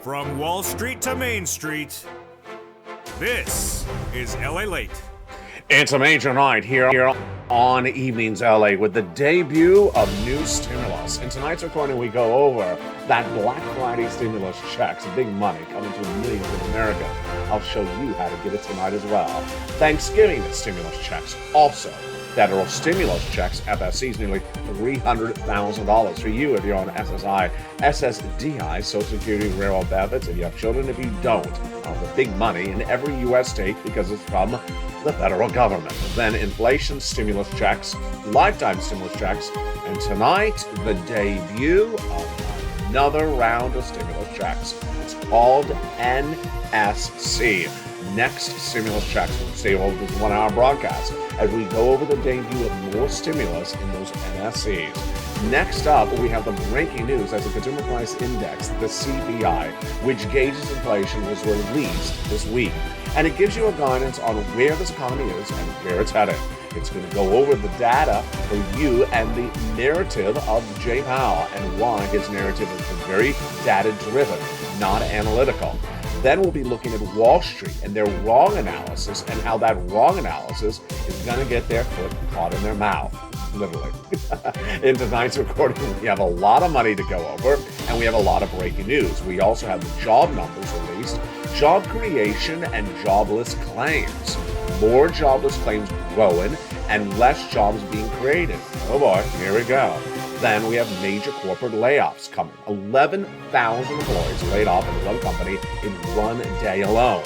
From Wall Street to Main Street, this is LALATE. It's a major night here on Evenings LA with the debut of new stimulus. In tonight's recording, we go over that Black Friday stimulus checks, big money coming to millions of Americans. I'll show you how to get it tonight as well. Thanksgiving stimulus checks also. Federal stimulus checks, FSCs, nearly $300,000 for you if you're on SSI, SSDI, Social Security, railroad benefits. If you have children, if you don't, the big money in every U.S. state because it's from the federal government. Then inflation stimulus checks, lifetime stimulus checks, and tonight, the debut of another round of stimulus checks. It's called NSC. Next stimulus checks will stay over this 1 hour broadcast as we go over the debut of more stimulus in those NSCs. Next up, we have the breaking news as the Consumer Price Index, the CPI, which gauges inflation, was released this week. And it gives you a guidance on where this economy is and where it's headed. It's going to go over the data for you and the narrative of Jay Powell and why his narrative has been very data-driven, not analytical. Then we'll be looking at Wall Street and their wrong analysis and how that wrong analysis is going to get their foot caught in their mouth, literally. In tonight's recording, we have a lot of money to go over, and we have a lot of breaking news. We also have the job numbers released, job creation and jobless claims. More jobless claims growing and less jobs being created. Oh boy, here we go. Then we have major corporate layoffs coming. 11,000 employees laid off in one company in one day alone.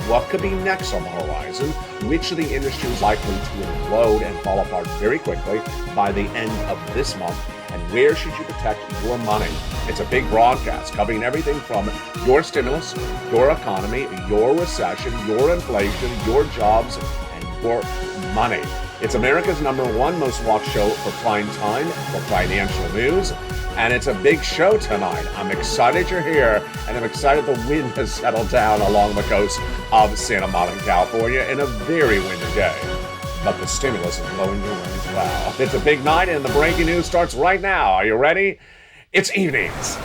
What could be next on the horizon? Which of the industries likely to implode and fall apart very quickly by the end of this month? And where should you protect your money? It's a big broadcast covering everything from your stimulus, your economy, your recession, your inflation, your jobs, and your money. It's America's #1 most watched show for prime time, for financial news, and it's a big show tonight. I'm excited you're here, and I'm excited the wind has settled down along the coast of Santa Monica, California, in a very windy day. But the stimulus is blowing your way as well. It's a big night, and the breaking news starts right now. Are you ready? It's Evenings.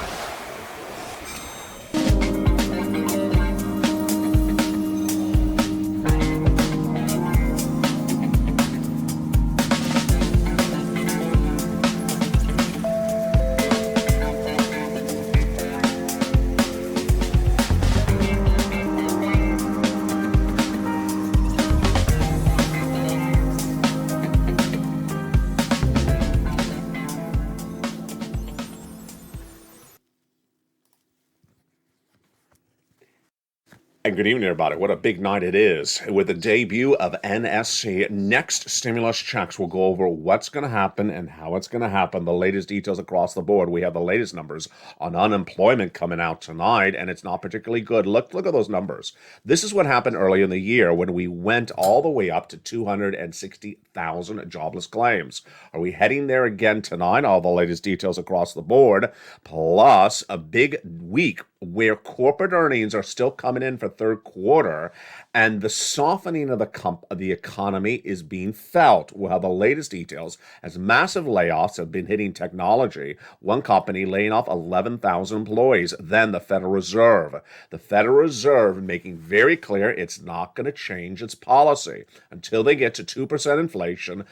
And good evening, everybody. What a big night it is. With the debut of NSC, next stimulus checks, we'll go over what's going to happen and how it's going to happen. The latest details across the board. We have the latest numbers on unemployment coming out tonight, and it's not particularly good. Look at those numbers. This is what happened early in the year when we went all the way up to 260,000 jobless claims. Are we heading there again tonight? All the latest details across the board, plus a big week where corporate earnings are still coming in for third quarter, and the softening of the economy is being felt. We'll have the latest details as massive layoffs have been hitting technology. One company laying off 11,000 employees. Then the Federal Reserve. The Federal Reserve making very clear it's not going to change its policy until they get to 2% inflation,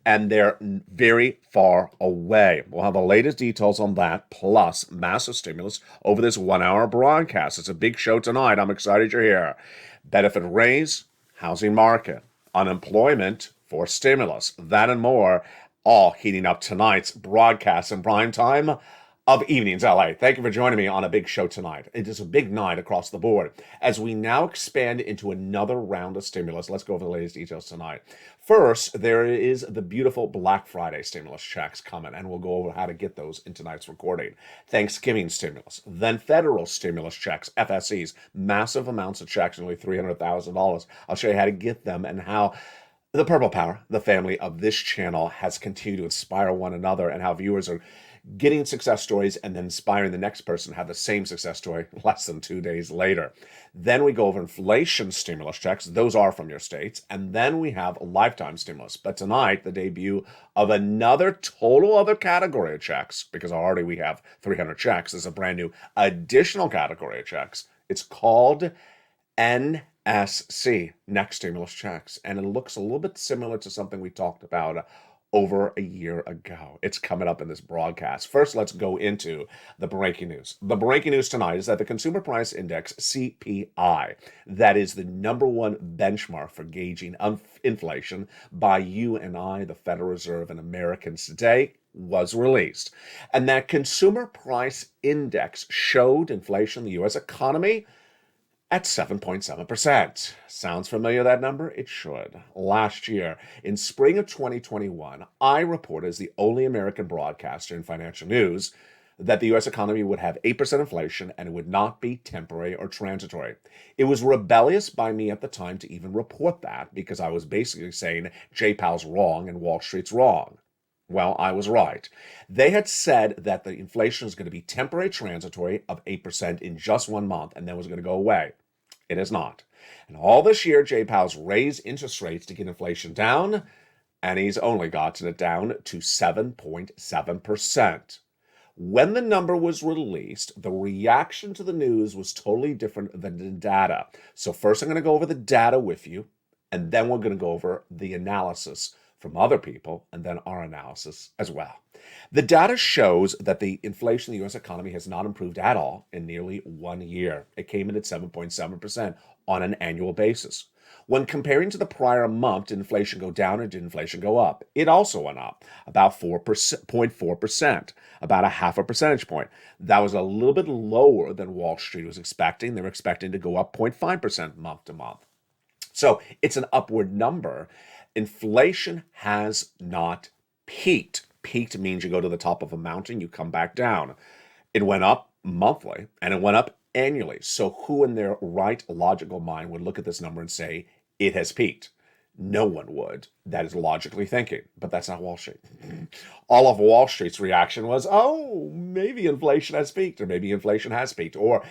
and they're very far away. We'll have the latest details on that, plus massive stimulus over this 1 hour broadcast. It's a big show tonight. I'm excited you're here. Benefit raise, housing market, unemployment for stimulus, that and more, all heating up tonight's broadcast in prime time of Evenings LA. Thank you for joining me on a big show tonight. It is a big night across the board. As we now expand into another round of stimulus, let's go over the latest details tonight. First, there is the beautiful Black Friday stimulus checks coming, and we'll go over how to get those in tonight's recording. Thanksgiving stimulus, then federal stimulus checks, FSCs, massive amounts of checks, nearly $300,000. I'll show you how to get them and how The Purple Power, the family of this channel, has continued to inspire one another, and how viewers are getting success stories and then inspiring the next person to have the same success story less than 2 days later. Then we go over inflation stimulus checks. Those are from your states. And then we have a lifetime stimulus. But tonight, the debut of another total other category of checks, because already we have 300 checks. There's a brand new additional category of checks. It's called NSC, next stimulus checks, and it looks a little bit similar to something we talked about over a year ago. It's coming up in this broadcast. First, let's go into the breaking news. The breaking news tonight is that the Consumer Price Index, CPI, that is the number one benchmark for gauging inflation by you and I, the Federal Reserve, and Americans today, was released. And that Consumer Price Index showed inflation in the U.S. economy at 7.7%. Sounds familiar, that number? It should. Last year, in spring of 2021, I reported as the only American broadcaster in financial news that the U.S. economy would have 8% inflation and it would not be temporary or transitory. It was rebellious by me at the time to even report that, because I was basically saying Jay Powell's wrong and Wall Street's wrong. Well, I was right. They had said that the inflation is going to be temporary transitory of 8% in just 1 month and then was going to go away. It is not. And all this year, Jay Powell's raised interest rates to get inflation down, and he's only gotten it down to 7.7%. When the number was released, the reaction to the news was totally different than the data. So first I'm going to go over the data with you, and then we're going to go over the analysis from other people, and then our analysis as well. The data shows that the inflation in the U.S. economy has not improved at all in nearly 1 year. It came in at 7.7% on an annual basis. When comparing to the prior month, did inflation go down or did inflation go up? It also went up, about 4.4%, about a half a percentage point. That was a little bit lower than Wall Street was expecting. They were expecting to go up 0.5% month to month. So it's an upward number. Inflation has not peaked. Peaked means you go to the top of a mountain, you come back down. It went up monthly and it went up annually. So who in their right logical mind would look at this number and say it has peaked? No one would. That is logically thinking, but that's not Wall Street. All of Wall Street's reaction was, oh, maybe inflation has peaked, or maybe inflation has peaked, or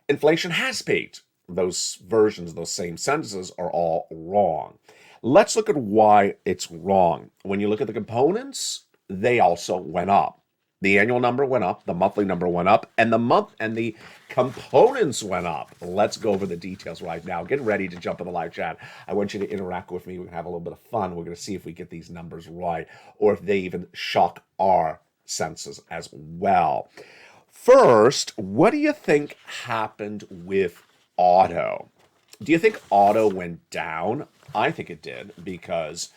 inflation has peaked. Those versions, those same sentences are all wrong. Let's look at why it's wrong. When you look at the components, they also went up. The annual number went up, the monthly number went up, and the components went up. Let's go over the details right now. Get ready to jump in the live chat. I want you to interact with me. We're going to have a little bit of fun. We're going to see if we get these numbers right, or if they even shock our senses as well. First, what do you think happened with auto? Do you think auto went down? I think it did, because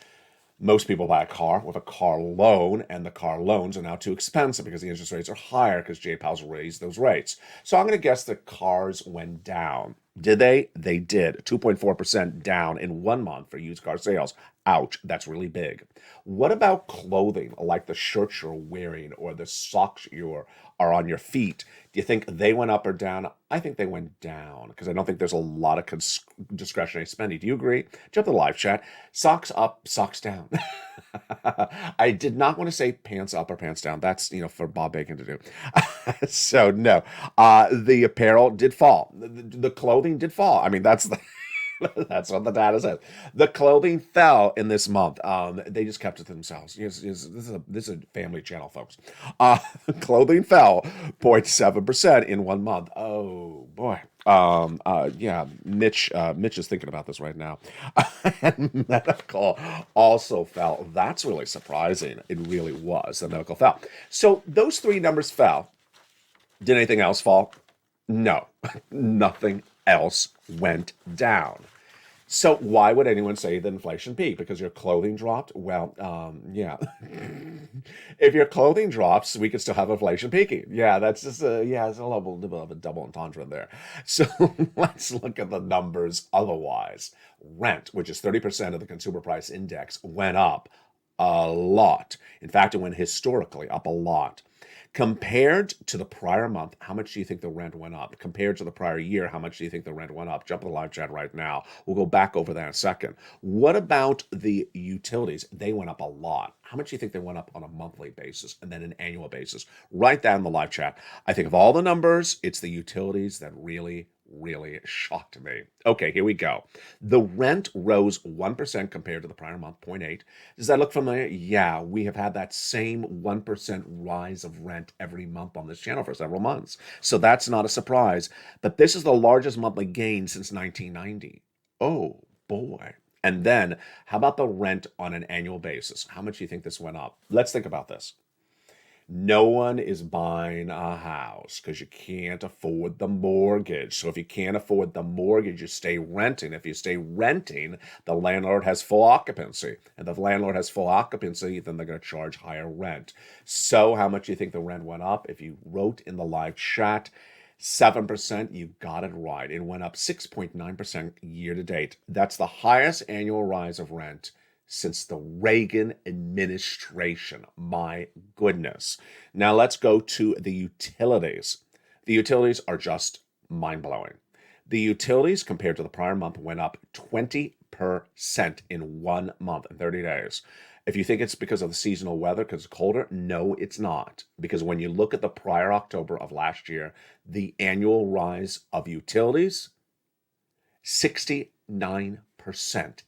most people buy a car with a car loan, and the car loans are now too expensive because the interest rates are higher because Jay Powell's raised those rates. So I'm going to guess that cars went down. Did they? They did. 2.4% down in 1 month for used car sales. Ouch, that's really big. What about clothing, like the shirts you're wearing or the socks are on your feet? Do you think they went up or down? I think they went down, because I don't think there's a lot of discretionary spending. Do you agree? Jump to the live chat. Socks up, socks down. I did not want to say pants up or pants down. That's, for Bob Bacon to do. So no, the apparel did fall. The clothing did fall. I mean, that's that's what the data says. The clothing fell in this month. They just kept it to themselves. This is a family channel, folks. Clothing fell 0.7% in 1 month. Oh boy. Yeah, Mitch is thinking about this right now. And medical also fell. That's really surprising. It really was. The medical fell. So those three numbers fell. Did anything else fall? No, nothing else went down. So why would anyone say that inflation peaked? Because your clothing dropped? Well, yeah. If your clothing drops, we could still have inflation peaking. Yeah, that's just it's a little bit of a double entendre there. So let's look at the numbers otherwise. Rent, which is 30% of the consumer price index, went up a lot. In fact, it went historically up a lot. Compared to the prior month, how much do you think the rent went up? Compared to the prior year, how much do you think the rent went up? Jump in the live chat right now. We'll go back over that in a second. What about the utilities? They went up a lot. How much do you think they went up on a monthly basis and then an annual basis? Write that in the live chat. I think of all the numbers, it's the utilities that really shocked me. Okay, here we go. The rent rose 1% compared to the prior month, 0.8. Does that look familiar? Yeah, we have had that same 1% rise of rent every month on this channel for several months. So that's not a surprise. But this is the largest monthly gain since 1990. Oh, boy. And then, how about the rent on an annual basis? How much do you think this went up? Let's think about this. No one is buying a house because you can't afford the mortgage. So if you can't afford the mortgage, you stay renting. If you stay renting, the landlord has full occupancy. And if the landlord has full occupancy, then they're going to charge higher rent. So how much do you think the rent went up? If you wrote in the live chat, 7%, you got it right. It went up 6.9% year to date. That's the highest annual rise of rent since the Reagan administration. My goodness. Now let's go to the utilities. The utilities are just mind-blowing. The utilities compared to the prior month went up 20% in 1 month in 30 days. If you think it's because of the seasonal weather, because it's colder, no, it's not. Because when you look at the prior October of last year, the annual rise of utilities, 69%.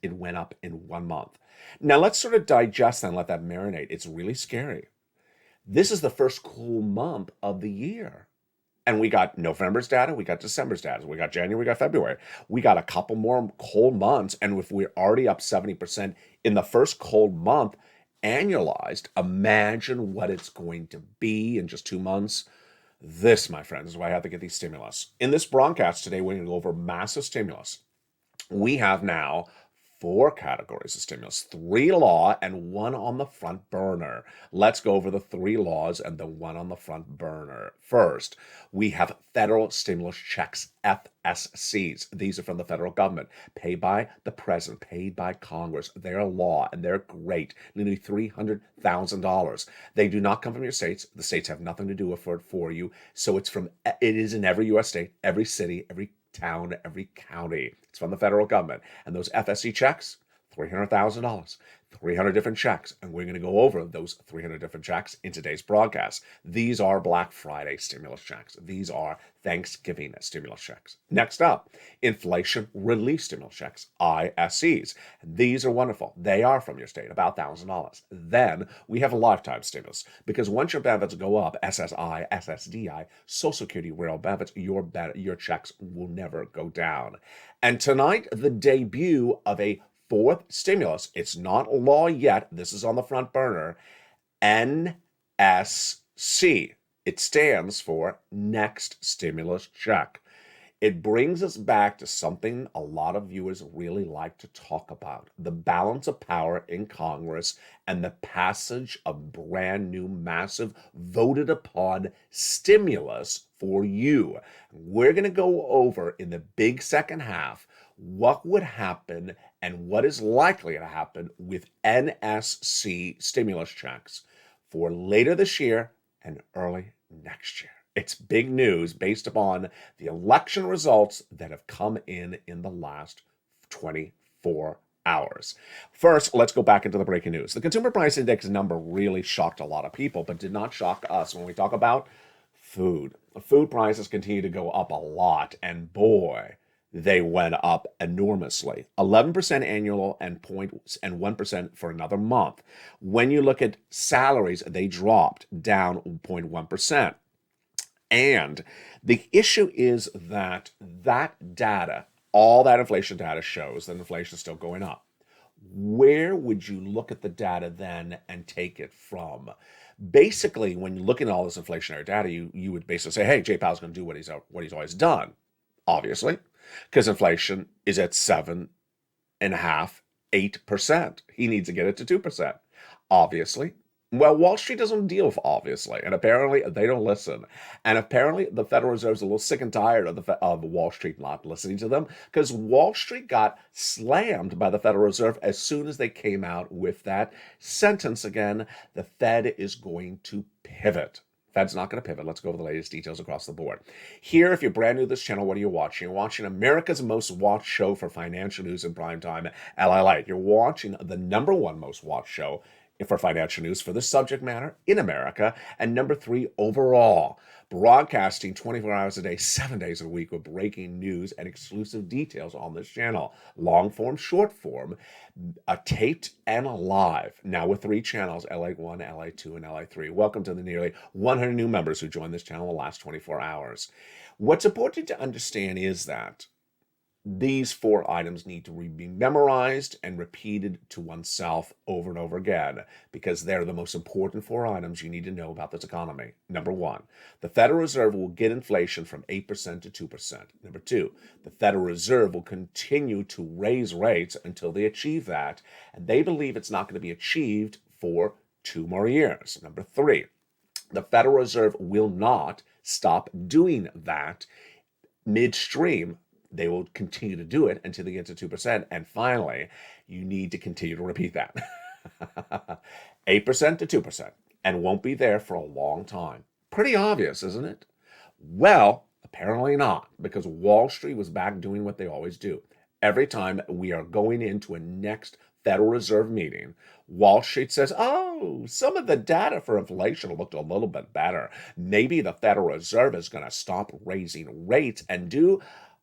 It went up in 1 month. Now let's sort of digest that and let that marinate. It's really scary. This is the first cool month of the year. And we got November's data, we got December's data, we got January, we got February. We got a couple more cold months, and if we're already up 70% in the first cold month, annualized, imagine what it's going to be in just 2 months. This, my friends, is why I have to get these stimulus. In this broadcast today, we're going to go over massive stimulus. We have now 4 categories of stimulus, 3 law and 1 on the front burner. Let's go over the 3 laws and the 1 on the front burner. First, we have federal stimulus checks, FSCs. These are from the federal government, paid by the president, paid by Congress. They're a law and they're great, nearly $300,000. They do not come from your states. The states have nothing to do with it for you. So it is in every U.S. state, every city, every town, every county. It's from the federal government. And those FSC checks, $300,000, 300 different checks. And we're going to go over those 300 different checks in today's broadcast. These are Black Friday stimulus checks. These are Thanksgiving stimulus checks. Next up, inflation relief stimulus checks, ISCs. These are wonderful. They are from your state, about $1,000. Then we have a lifetime stimulus, because once your benefits go up, SSI, SSDI, Social Security, real benefits, your checks will never go down. And tonight, the debut of a 4th stimulus. It's not law yet. This is on the front burner. NSC. It stands for Next Stimulus Check. It brings us back to something a lot of viewers really like to talk about: the balance of power in Congress and the passage of brand new, massive, voted upon stimulus for you. We're going to go over in the big second half what would happen and what is likely to happen with NSC stimulus checks for later this year and early next year. It's big news based upon the election results that have come in the last 24 hours. First, let's go back into the breaking news. The Consumer Price Index number really shocked a lot of people, but did not shock us when we talk about food. Food prices continue to go up a lot, and boy, they went up enormously. 11% annual and 1% for another month. When you look at salaries, they dropped down 0.1%. And the issue is that data, all that inflation data shows that inflation is still going up. Where would you look at the data then and take it from? Basically, when you're looking at all this inflationary data, you would basically say, hey, Jay Powell's going to do what he's always done, obviously, because inflation is at 7.5%, 8%. He needs to get it to 2%, obviously. Well, Wall Street doesn't deal, obviously, and apparently they don't listen. And apparently the Federal Reserve's a little sick and tired of Wall Street not listening to them, because Wall Street got slammed by the Federal Reserve as soon as they came out with that sentence again. The Fed is going to pivot. Fed's not going to pivot. Let's go over the latest details across the board. Here, if you're brand new to this channel, what are you watching? You're watching America's most watched show for financial news in prime time, LALATE. You're watching the #1 most watched show for financial news for the subject matter in America, and #3 overall, broadcasting 24 hours a day, 7 days a week with breaking news and exclusive details on this channel. Long form, short form, taped and live. Now with 3 channels, LA1, LA2, and LA3. Welcome to the nearly 100 new members who joined this channel in the last 24 hours. What's important to understand is that these 4 items need to be memorized and repeated to oneself over and over again, because they're the most important 4 items you need to know about this economy. #1, the Federal Reserve will get inflation from 8% to 2%. #2, the Federal Reserve will continue to raise rates until they achieve that, and they believe it's not going to be achieved for 2 more years. #3, the Federal Reserve will not stop doing that midstream. They will continue to do it until they get to 2%. And finally, you need to continue to repeat that. 8% to 2%, and won't be there for a long time. Pretty obvious, isn't it? Well, apparently not, because Wall Street was back doing what they always do. Every time we are going into a next Federal Reserve meeting, Wall Street says, oh, some of the data for inflation looked a little bit better. Maybe the Federal Reserve is going to stop raising rates and do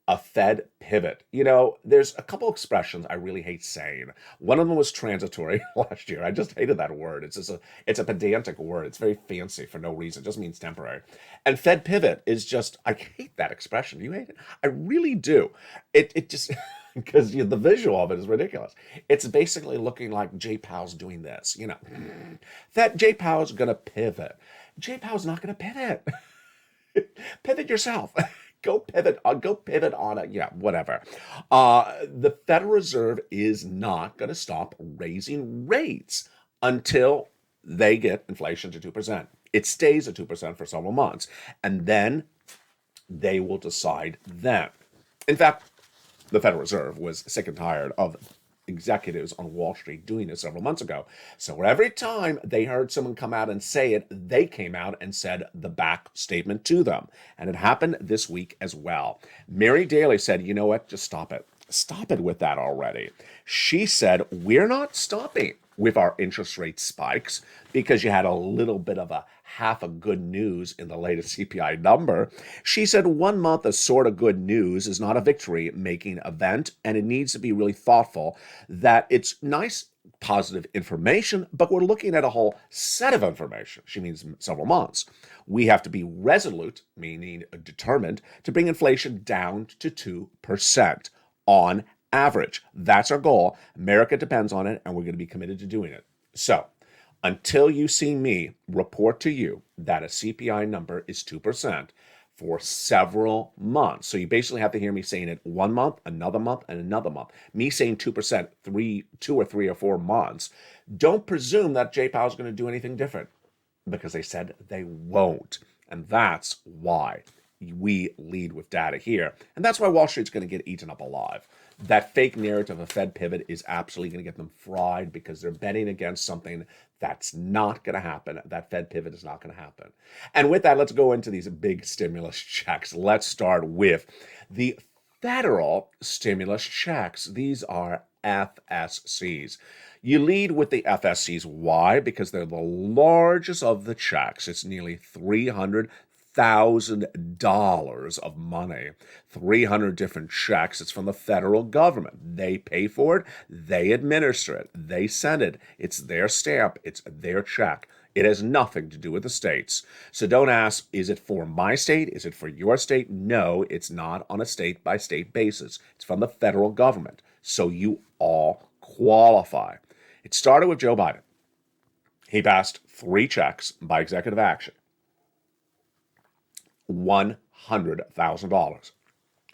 a Fed pivot. You know, there's a couple expressions I really hate saying. One of them was transitory last year. I just hated that word. It's a pedantic word. It's very fancy for no reason. It just means temporary. And Fed pivot is just, I hate that expression. You hate it? I really do. It just, because the visual of it is ridiculous. It's basically looking like Jay Powell's doing this, that Jay Powell's going to pivot. Jay Powell's not going to pivot. Pivot yourself. Go pivot on it. Yeah, whatever. The Federal Reserve is not going to stop raising rates until they get inflation to 2%. It stays at 2% for several months, and then they will decide then. In fact, the Federal Reserve was sick and tired of executives on Wall Street doing this several months ago. So every time they heard someone come out and say it, they came out and said the back statement to them. And it happened this week as well. Mary Daly said, you know what, just stop it. Stop it with that already. She said, we're not stopping with our interest rate spikes because you had a little bit of a half of good news in the latest CPI number. She said 1 month of sort of good news is not a victory-making event, and it needs to be really thoughtful that it's nice, positive information, but we're looking at a whole set of information. She means several months. We have to be resolute, meaning determined, to bring inflation down to 2% on average. That's our goal. America depends on it, and we're going to be committed to doing it. So, until you see me report to you that a CPI number is 2% for several months. So you basically have to hear me saying it 1 month, another month, and another month. Me saying 2% 2 or 3 or 4 months. Don't presume that Jay Powell's going to do anything different, because they said they won't. And that's why we lead with data here. And that's why Wall Street's going to get eaten up alive. That fake narrative of Fed pivot is absolutely going to get them fried, because they're betting against something that's not going to happen. That Fed pivot is not going to happen. And with that, let's go into these big stimulus checks. Let's start with the federal stimulus checks. These are FSCs. You lead with the FSCs. Why? Because they're the largest of the checks. It's nearly $300,000 of money, 300 different checks. It's from the federal government. They pay for it. They administer it. They send it. It's their stamp. It's their check. It has nothing to do with the states. So don't ask, is it for my state? Is it for your state? No, it's not on a state-by-state basis. It's from the federal government. So you all qualify. It started with Joe Biden. He passed 3 checks by executive action. $100,000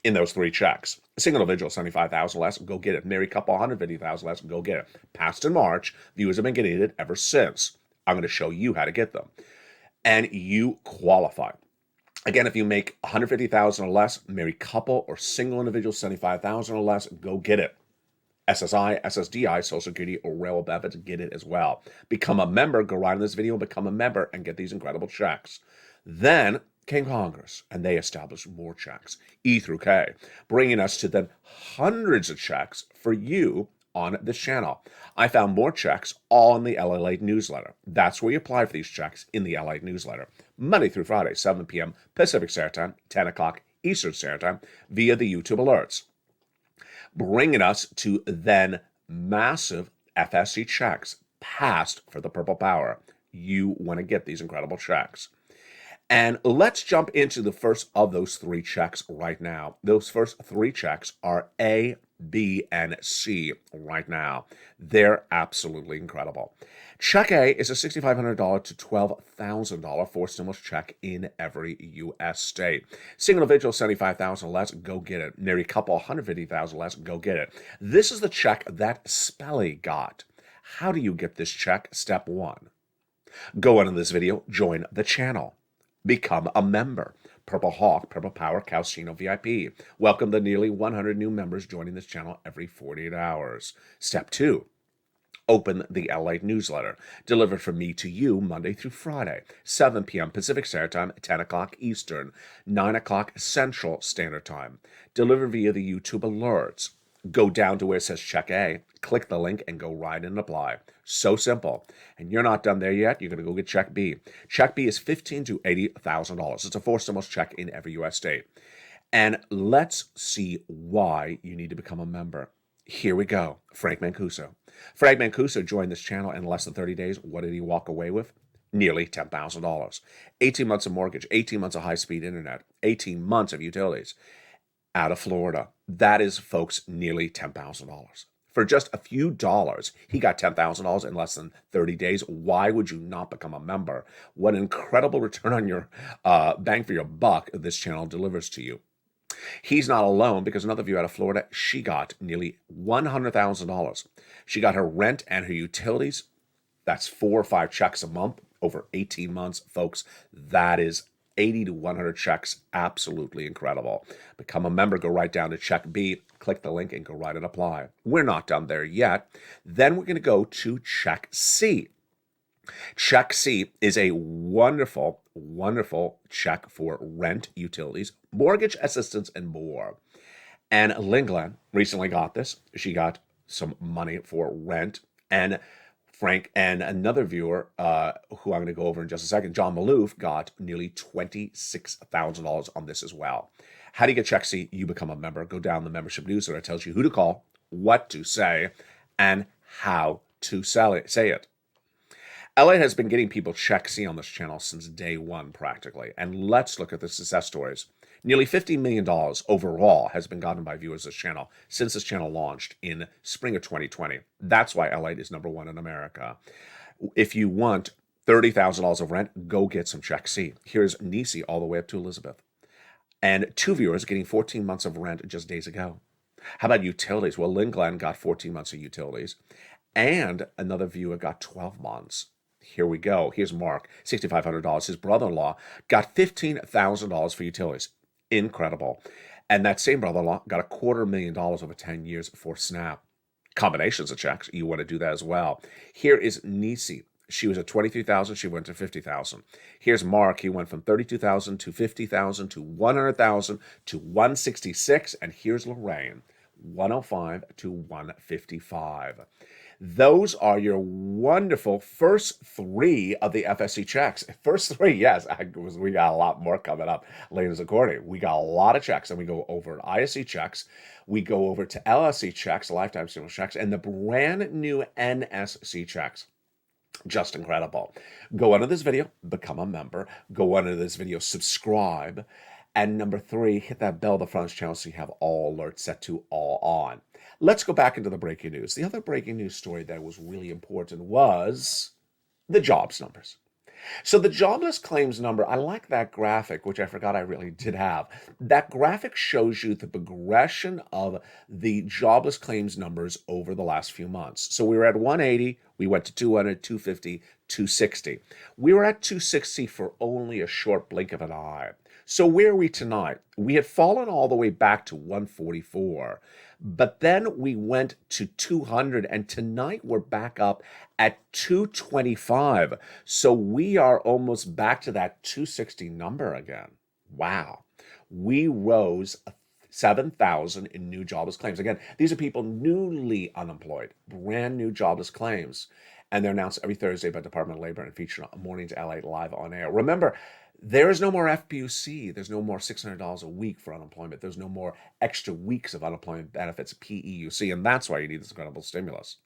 in those 3 checks. A single individual, $75,000 less, go get it. Married couple, $150,000 less, go get it. Passed in March. Viewers have been getting it ever since. I'm going to show you how to get them. And you qualify. Again, if you make 150,000 or less, married couple or single individual, 75,000 or less, go get it. SSI, SSDI, Social Security, or railroad benefits, get it as well. Become a member, go right in this video, become a member, and get these incredible checks. Then came Congress, and they established more checks, E through K, bringing us to then hundreds of checks for you on this channel. I found more checks all in the LALATE newsletter. That's where you apply for these checks, in the LALATE newsletter. Monday through Friday, 7 p.m. Pacific Standard Time, 10 o'clock Eastern Standard Time, via the YouTube alerts. Bringing us to then massive FSC checks passed for the Purple Power. You want to get these incredible checks. And let's jump into the first of those three checks right now. Those first three checks are A, B, and C right now. They're absolutely incredible. Check A is a $6,500 to $12,000 for stimulus check in every U.S. state. Single individual, $75,000 or less, go get it. Married couple, $150,000 or less, go get it. This is the check that Spelly got. How do you get this check? Step one. Go into this video, join the channel. Become a member. Purple Hawk, Purple Power, Calcino VIP. Welcome the nearly 100 new members joining this channel every 48 hours. Step 2. Open the LALATE newsletter, delivered from me to you Monday through Friday, 7 p.m. Pacific Standard Time, 10 o'clock Eastern, 9 o'clock Central Standard Time. Delivered via the YouTube alerts. Go down to where it says Check A, click the link, and go right in and apply. So simple. And you're not done there yet. You're going to go get Check B. Check B is $15,000 to $80,000. It's a 4 stimulus check in every U.S. state. And let's see why you need to become a member. Here we go. Frank Mancuso. Frank Mancuso joined this channel in less than 30 days. What did he walk away with? Nearly $10,000. 18 months of mortgage, 18 months of high-speed internet, 18 months of utilities. Out of Florida. That is, folks, nearly $10,000. For just a few dollars, he got $10,000 in less than 30 days. Why would you not become a member? What an incredible return on your bang for your buck this channel delivers to you. He's not alone, because another viewer out of Florida, she got nearly $100,000. She got her rent and her utilities. That's 4 or 5 checks a month over 18 months, folks. That is 80 to 100 checks. Absolutely incredible. Become a member. Go right down to Check B, click the link, and go right and apply. We're not done there yet. Then we're going to go to Check C. Check C is a wonderful, wonderful check for rent, utilities, mortgage assistance, and more. And Lingland recently got this. She got some money for rent. And Frank and another viewer, who I'm going to go over in just a second, John Maloof, got nearly $26,000 on this as well. How do you get Check C? You become a member. Go down the membership newsletter. It tells you who to call, what to say, and how to say it. LA has been getting people Check C on this channel since day one, practically. And let's look at the success stories. Nearly $50 million overall has been gotten by viewers of this channel since this channel launched in spring of 2020. That's why LALATE is #1 in America. If you want $30,000 of rent, go get some Check C. Here's Nisi all the way up to Elizabeth. And 2 viewers getting 14 months of rent just days ago. How about utilities? Well, Lynn Glenn got 14 months of utilities. And another viewer got 12 months. Here we go. Here's Mark, $6,500. His brother-in-law got $15,000 for utilities. Incredible. And that same brother-in-law got $250,000 over 10 years for SNAP. Combinations of checks. You want to do that as well. Here is Nisi. She was at $23,000. She went to $50,000. Here's Mark. He went from $32,000 to $50,000 to $100,000 to $166,000. And here's Lorraine, $105,000 to $155,000. Those are your wonderful first 3 of the FSC checks. First 3, yes. We got a lot more coming up later as according. We got a lot of checks, and we go over ISC checks. We go over to LSC checks, lifetime stimulus checks, and the brand new NSC checks. Just incredible. Go under this video, become a member. Go under this video, subscribe. And number 3, hit that bell at the front of the channel so you have all alerts set to all on. Let's go back into the breaking news. The other breaking news story that was really important was the jobs numbers. So the jobless claims number, I like that graphic, which I forgot I really did have. That graphic shows you the progression of the jobless claims numbers over the last few months. So we were at 180, We went to 200, 250, 260. We were at 260 for only a short blink of an eye. So where are we tonight? We had fallen all the way back to 144, but then we went to 200, and tonight we're back up at 225. So we are almost back to that 260 number again. Wow. We rose 7,000 in new jobless claims. Again, these are people newly unemployed, brand new jobless claims. And they're announced every Thursday by Department of Labor and featured on Mornings LA live on air. Remember, there is no more FPUC. There's no more $600 a week for unemployment. There's no more extra weeks of unemployment benefits, PEUC. And that's why you need this incredible stimulus.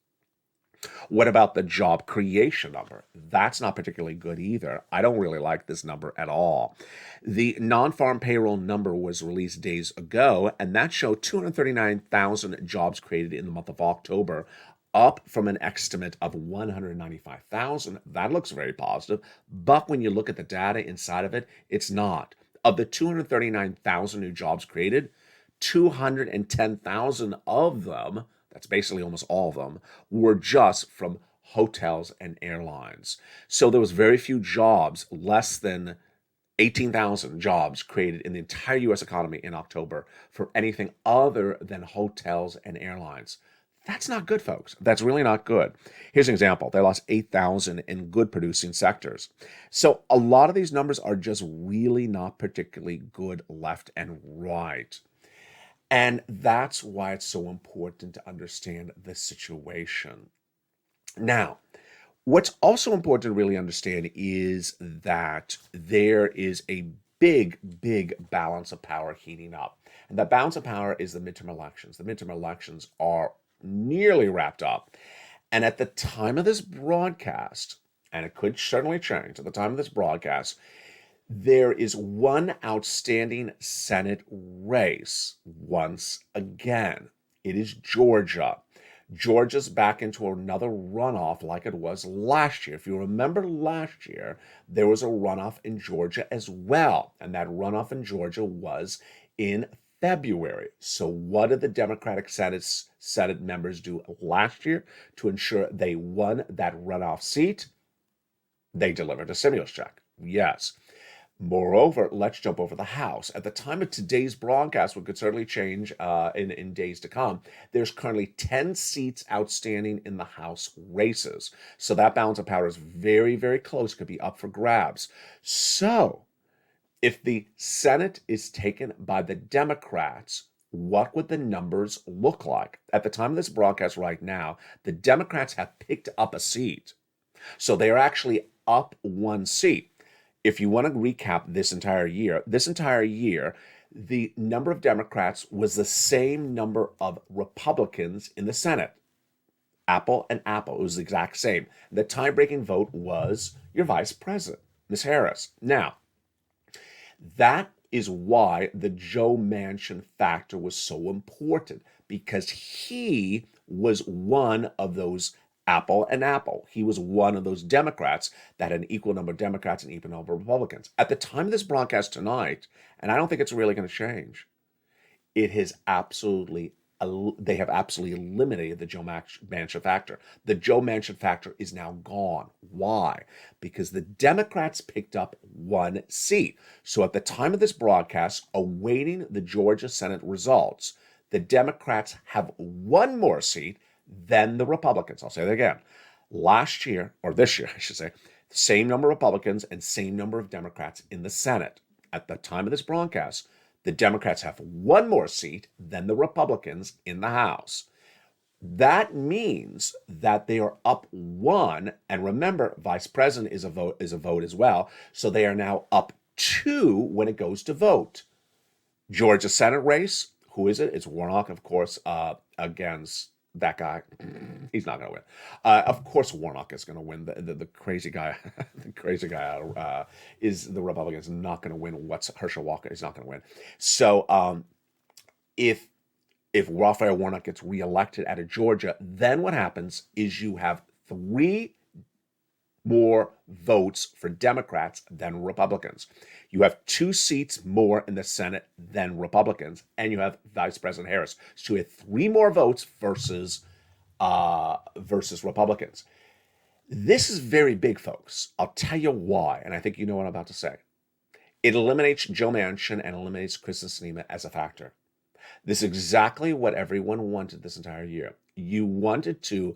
What about the job creation number? That's not particularly good either. I don't really like this number at all. The non-farm payroll number was released days ago, and that showed 239,000 jobs created in the month of October, up from an estimate of 195,000. That looks very positive, but when you look at the data inside of it, it's not. Of the 239,000 new jobs created, 210,000 of them, that's basically almost all of them, were just from hotels and airlines. So there was very few jobs, less than 18,000 jobs created in the entire U.S. economy in October for anything other than hotels and airlines. That's not good, folks. That's really not good. Here's an example. They lost 8,000 in good producing sectors. So a lot of these numbers are just really not particularly good left and right. And that's why it's so important to understand the situation. Now, what's also important to really understand is that there is a big, big balance of power heating up. And that balance of power is the midterm elections. The midterm elections are nearly wrapped up. And at the time of this broadcast, and it could certainly change at the time of this broadcast, there is one outstanding Senate race once again. It is Georgia. Georgia's back into another runoff like it was last year. If you remember last year, there was a runoff in Georgia as well. And that runoff in Georgia was in February. So what did the Democratic Senate members do last year to ensure they won that runoff seat? They delivered a stimulus check. Yes. Moreover, let's jump over the House. At the time of today's broadcast, what could certainly change in days to come, there's currently 10 seats outstanding in the House races. So that balance of power is very, very close, could be up for grabs. So if the Senate is taken by the Democrats, what would the numbers look like? At the time of this broadcast right now, the Democrats have picked up a seat. So they are actually up one seat. If you want to recap this entire year, the number of Democrats was the same number of Republicans in the Senate. Apple and apple. It was the exact same. The tie-breaking vote was your vice president, Ms. Harris. Now, that is why the Joe Manchin factor was so important, because he was one of those apple and apple. He was one of those Democrats that had an equal number of Democrats and equal number of Republicans. At the time of this broadcast tonight, and I don't think it's really going to change, they have absolutely eliminated the Joe Manchin factor. The Joe Manchin factor is now gone. Why? Because the Democrats picked up one seat. So at the time of this broadcast, awaiting the Georgia Senate results, the Democrats have one more seat than the Republicans. I'll say that again. Last year, or this year, I should say, same number of Republicans and same number of Democrats in the Senate. At the time of this broadcast, the Democrats have one more seat than the Republicans in the House. That means that they are up one, and remember, vice president is a vote as well, so they are now up two when it goes to vote. Georgia Senate race, who is it? It's Warnock, of course, against that guy. He's not going to win. Of course, Warnock is going to win. The crazy guy, is the Republicans not going to win. What's Herschel Walker is not going to win. So if Raphael Warnock gets reelected out of Georgia, then what happens is you have three more votes for Democrats than Republicans. You have two seats more in the Senate than Republicans, and you have Vice President Harris. So you have three more votes versus Republicans. This is very big, folks. I'll tell you why, and I think you know what I'm about to say. It eliminates Joe Manchin and eliminates Kristen Sinema as a factor. This is exactly what everyone wanted this entire year. You wanted to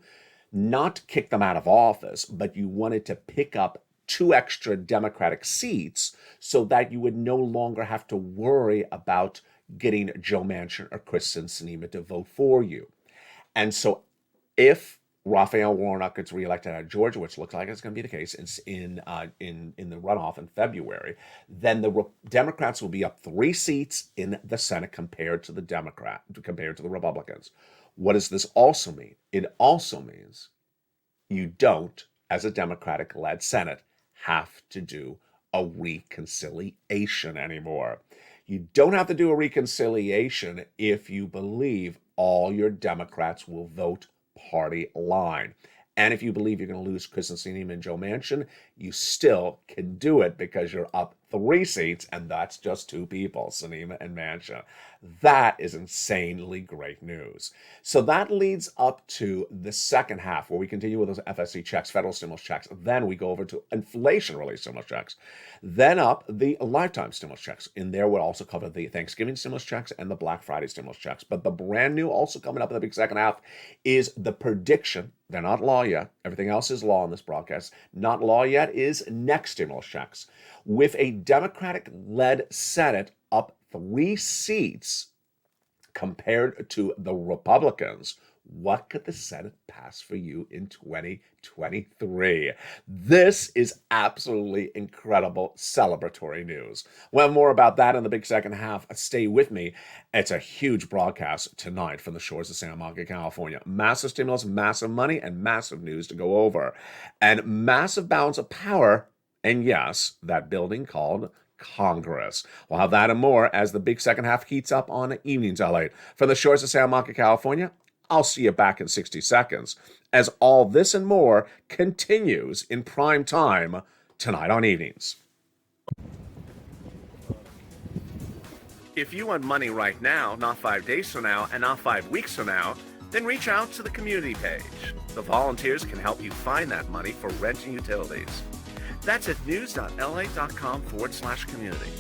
not kick them out of office, but you wanted to pick up 2 extra Democratic seats so that you would no longer have to worry about getting Joe Manchin or Kristen Sinema to vote for you. And so if Raphael Warnock gets reelected out of Georgia, which looks like it's going to be the case in the runoff in February, then the Democrats will be up 3 seats in the Senate compared to the Republicans. What does this also mean? It also means you don't, as a Democratic-led Senate, have to do a reconciliation anymore. You don't have to do a reconciliation if you believe all your Democrats will vote party line. And if you believe you're going to lose Kristen Sinema and Joe Manchin, you still can do it because you're up 3 seats, and that's just 2 people, Sinema and Manchin. That is insanely great news. So that leads up to the second half, where we continue with those FSC checks, federal stimulus checks. Then we go over to inflation-related stimulus checks. Then up the lifetime stimulus checks. In there, we'll also cover the Thanksgiving stimulus checks and the Black Friday stimulus checks. But the brand new, also coming up in the big second half, is the prediction. They're not law yet. Everything else is law in this broadcast. Not law yet is next stimulus checks. With a Democratic-led Senate up 3 seats compared to the Republicans, what could the Senate pass for you in 2023? This is absolutely incredible celebratory news. We'll have more about that in the big second half. Stay with me. It's a huge broadcast tonight from the shores of Santa Monica, California. Massive stimulus, massive money, and massive news to go over. And massive balance of power. And yes, that building called Congress. We'll have that and more as the big second half heats up on Evenings LA. From the shores of Santa Monica, California, I'll see you back in 60 seconds as all this and more continues in prime time tonight on Evenings. If you want money right now, not 5 days from now, and not 5 weeks from now, then reach out to the community page. The volunteers can help you find that money for rent and utilities. That's at news.la.com/community.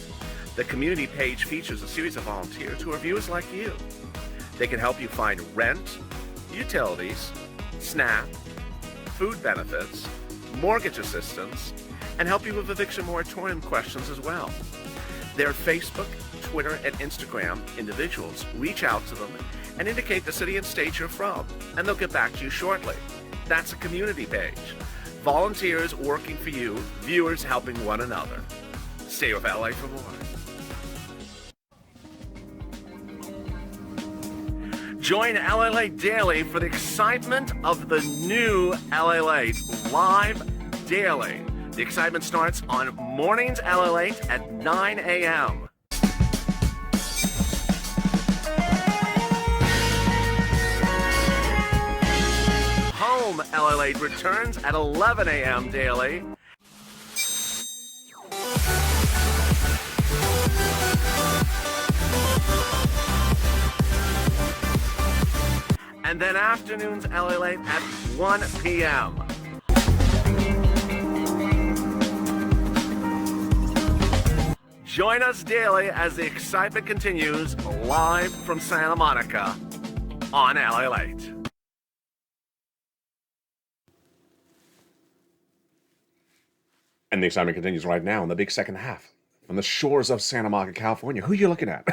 The community page features a series of volunteers who are viewers like you. They can help you find rent, utilities, SNAP, food benefits, mortgage assistance, and help you with eviction moratorium questions as well. Their Facebook, Twitter, and Instagram individuals reach out to them and indicate the city and state you're from, and they'll get back to you shortly. That's a community page. Volunteers working for you, viewers helping one another. Stay with LA for more. Join LALATE Daily for the excitement of the new LALATE live daily. The excitement starts on Mornings LALATE at 9 a.m. Home LALATE returns at 11 a.m. daily. And then afternoons LALATE at 1 p.m. Join us daily as the excitement continues live from Santa Monica on LALATE. And the excitement continues right now in the big second half on the shores of Santa Monica, California. Who are you looking at?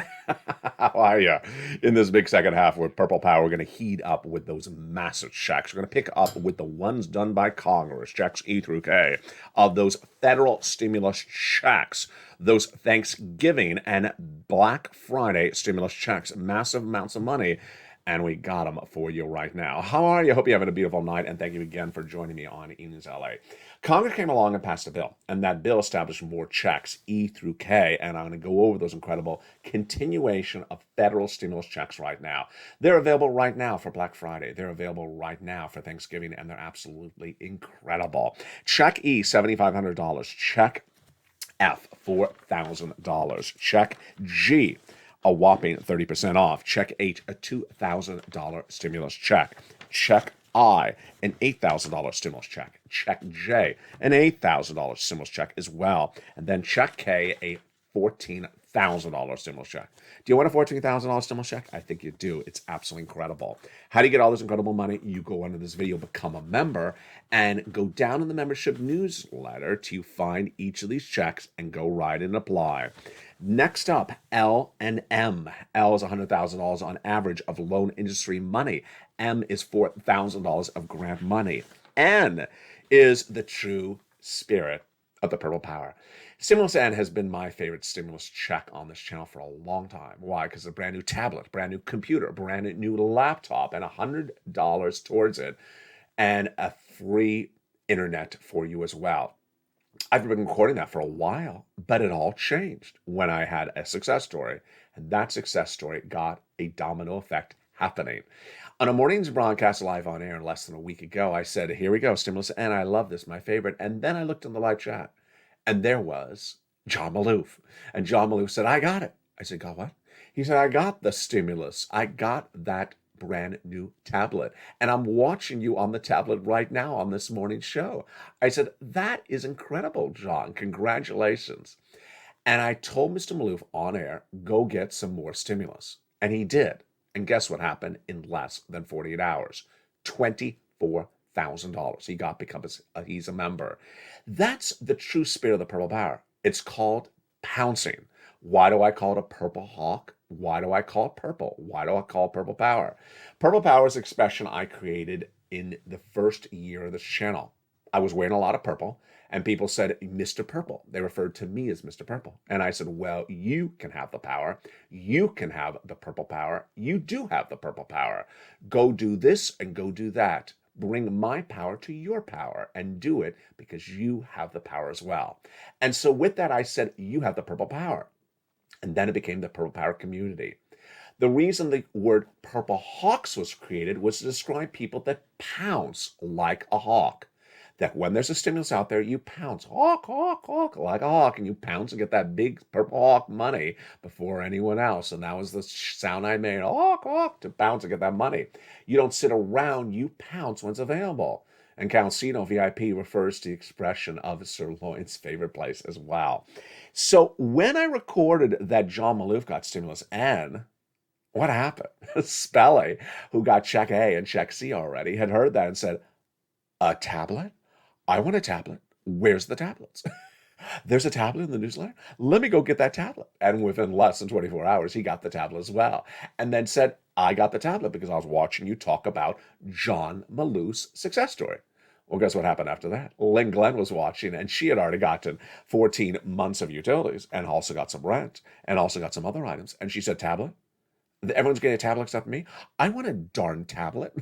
How are you? In this big second half with Purple Power, we're going to heat up with those massive checks. We're going to pick up with the ones done by Congress, checks E through K, of those federal stimulus checks, those Thanksgiving and Black Friday stimulus checks, massive amounts of money. And we got them for you right now. How are you? Hope you're having a beautiful night, and thank you again for joining me on Evenings LA. Congress came along and passed a bill, and that bill established more checks, E through K, and I'm going to go over those incredible continuation of federal stimulus checks right now. They're available right now for Black Friday. They're available right now for Thanksgiving, and they're absolutely incredible. Check E, $7,500. Check F, $4,000. Check G, a whopping 30% off. Check H, a $2,000 stimulus check. Check I, an $8,000 stimulus check. Check J, an $8,000 stimulus check as well. And then check K, a $14,000 stimulus check. Do you want a $14,000 stimulus check? I think you do. It's absolutely incredible. How do you get all this incredible money? You go under this video, become a member, and go down in the membership newsletter to find each of these checks and go right and apply. Next up, L and M. L is $100,000 on average of loan industry money. M is $4,000 of grant money. N is the true spirit of the Purple Power. Stimulus N has been my favorite stimulus check on this channel for a long time. Why? Because it's a brand new tablet, brand new computer, brand new laptop, and $100 towards it, and a free internet for you as well. I've been recording that for a while, but it all changed when I had a success story, and that success story got a domino effect happening. On a morning's broadcast live on air less than a week ago, I said, here we go, Stimulus N, I love this, my favorite. And then I looked in the live chat, and there was John Maloof. And John Maloof said, I got it. I said, got what? He said, I got the stimulus. I got that brand new tablet. And I'm watching you on the tablet right now on this morning's show. I said, that is incredible, John. Congratulations. And I told Mr. Maloof on air, go get some more stimulus. And he did. And guess what happened in less than 48 hours? $24,000. He got because he's a member. That's the true spirit of the Purple Power. It's called pouncing. Why do I call it a purple hawk? Why do I call it purple? Why do I call it Purple Power? Purple Power is an expression I created in the first year of this channel. I was wearing a lot of purple, and people said, Mr. Purple. They referred to me as Mr. Purple. And I said, well, you can have the power. You can have the Purple Power. You do have the Purple Power. Go do this and go do that. Bring my power to your power and do it because you have the power as well. And so with that, I said, you have the Purple Power. And then it became the Purple Power community. The reason the word Purple Hawks was created was to describe people that pounce like a hawk. That when there's a stimulus out there, you pounce, hawk, hawk, hawk, like a hawk, and you pounce and get that big purple hawk money before anyone else. And that was the sound I made, hawk, hawk, to pounce and get that money. You don't sit around, you pounce when it's available. And Calcino VIP refers to the expression of Sirloin's favorite place as well. So when I recorded that John Maloof got stimulus N, what happened? Spelly, who got check A and check C already, had heard that and said, a tablet? I want a tablet. Where's the tablets? There's a tablet in the newsletter? Let me go get that tablet. And within less than 24 hours, he got the tablet as well. And then said, I got the tablet because I was watching you talk about John Maloof's success story. Well, guess what happened after that? Lynn Glenn was watching, and she had already gotten 14 months of utilities and also got some rent and also got some other items. And she said, tablet? Everyone's getting a tablet except me. I want a darn tablet.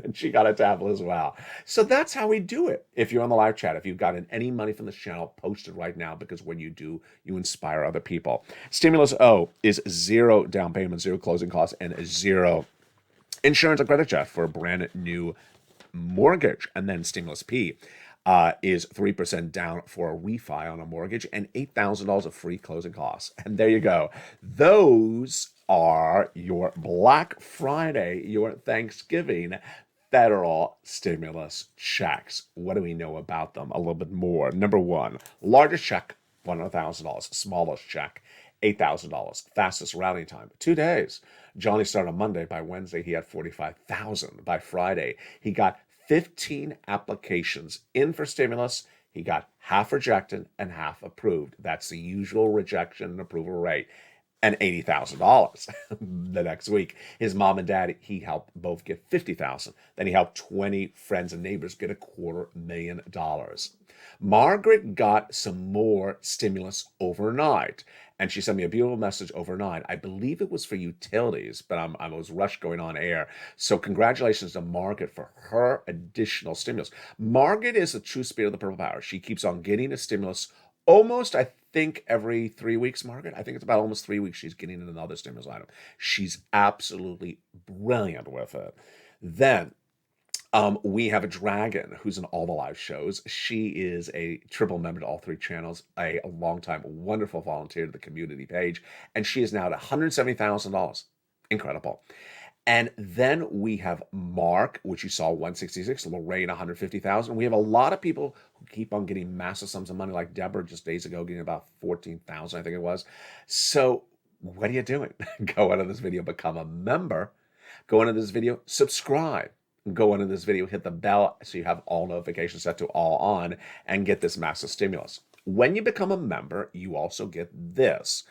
And she got a tablet as well. So that's how we do it. If you're on the live chat, if you've gotten any money from this channel, post it right now, because when you do, you inspire other people. Stimulus O is 0 down payment, 0 closing costs, and 0 insurance and credit check for a brand new mortgage. And then Stimulus P is 3% down for a refi on a mortgage and $8,000 of free closing costs. And there you go. Those are your Black Friday, your Thanksgiving federal stimulus checks. What do we know about them? A little bit more. Number one, largest check, $100,000. Smallest check, $8,000. Fastest routing time, 2 days. Johnny started on Monday. By Wednesday, he had 45,000. By Friday, he got 15 applications in for stimulus. He got half rejected and half approved. That's the usual rejection and approval rate. And $80,000 the next week. His mom and dad, he helped both get $50,000. Then he helped 20 friends and neighbors get $250,000. Margaret got some more stimulus overnight. And she sent me a beautiful message overnight. I believe it was for utilities, but I was rushed going on air. So congratulations to Margaret for her additional stimulus. Margaret is the true spirit of the Purple Power. She keeps on getting a stimulus almost, I think, every 3 weeks, Margaret. I think it's about almost 3 weeks she's getting another stimulus item. She's absolutely brilliant with it. Then we have a Dragon who's in all the live shows. She is a triple member to all 3 channels, a longtime wonderful volunteer to the community page, and she is now at $170,000. Incredible. And then we have Mark, which you saw 166, Lorraine 150,000. We have a lot of people who keep on getting massive sums of money, like Deborah just days ago getting about 14,000, I think it was. So what are you doing? Go into this video, become a member. Go into this video, subscribe. Go into this video, hit the bell so you have all notifications set to all on and get this massive stimulus. When you become a member, you also get this.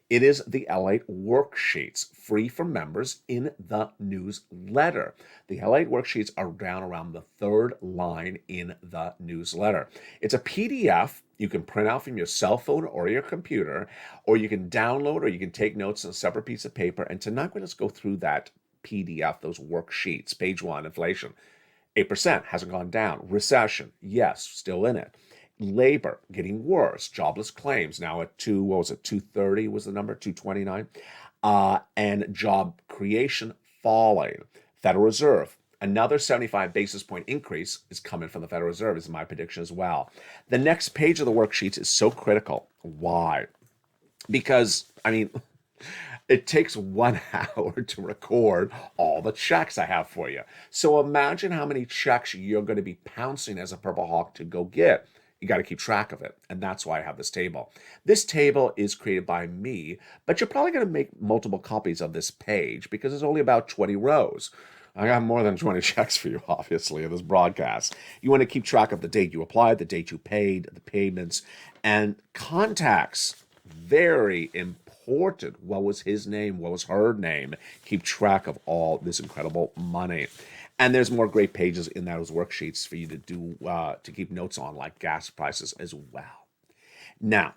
It is the LALATE worksheets, free for members in the newsletter. The LALATE worksheets are down around the third line in the newsletter. It's a PDF you can print out from your cell phone or your computer, or you can download, or you can take notes on a separate piece of paper. And tonight, we're going to go through that PDF, those worksheets. Page 1, inflation, 8% hasn't gone down. Recession, yes, still in it. Labor getting worse. Jobless claims now at 230 was the number, 229. And job creation falling. Federal Reserve, another 75 basis point increase is coming from the Federal Reserve, is my prediction as well. The next page of the worksheets is so critical. Why? Because, it takes 1 hour to record all the checks I have for you. So imagine how many checks you're going to be pouncing as a Purple Hawk to go get. You got to keep track of it. And that's why I have this table. This table is created by me, but you're probably going to make multiple copies of this page because it's only about 20 rows. I got more than 20 checks for you, obviously, in this broadcast. You want to keep track of the date you applied, the date you paid, the payments, and contacts. Very important. What was his name? What was her name? Keep track of all this incredible money. And there's more great pages in those worksheets for you to do to keep notes on, like gas prices as well. Now,